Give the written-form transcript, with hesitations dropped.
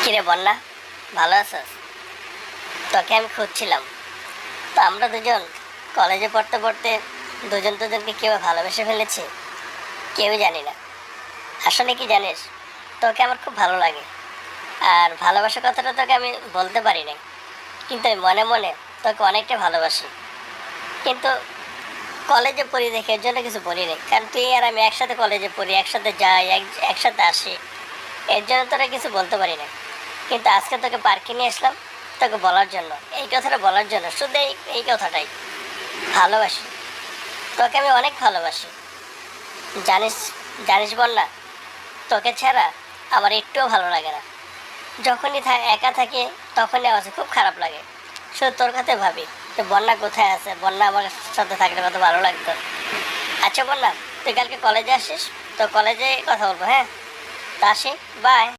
কিরে বন্যা, ভালো আছিস? তোকে আমি খুঁজছিলাম। তো আমরা দুজন কলেজে পড়তে পড়তে দুজন দুজনকে কেউ ভালোবেসে ফেলেছি, কেউই জানি না। আসলে কি জানিস, তোকে আমার খুব ভালো লাগে। আর ভালোবাসার কথাটা তোকে আমি বলতে পারি না, কিন্তু আমি মনে মনে তোকে অনেকটা ভালোবাসি। কিন্তু কলেজে পড়ি দেখে এর জন্য কিছু বলি না, কারণ তুই আর আমি একসাথে কলেজে পড়ি, একসাথে যাই, একসাথে আসি। এর জন্য তোরা কিছু বলতে পারি না। কিন্তু আজকে তোকে পার্কে নিয়ে আসলাম, তোকে বলার জন্য, এই কথাটা বলার জন্য, শুধু এই কথাটাই। ভালোবাসি, তোকে আমি অনেক ভালোবাসি। জানিস, জানিস বল না, তোকে ছাড়া আমার একটুও ভালো লাগে না। যখনই একা থাকি তখনই আমার কাছে খুব খারাপ লাগে। শুধু তোর কথাই ভাবি যে বন্যা কোথায় আছে, বন্যা আমার সাথে থাকলে কত ভালো লাগতো। আচ্ছা বন্যা, তুই কালকে কলেজে আসিস? তো কলেজে কথা বলবো, হ্যাঁ? তা আসি, বাই।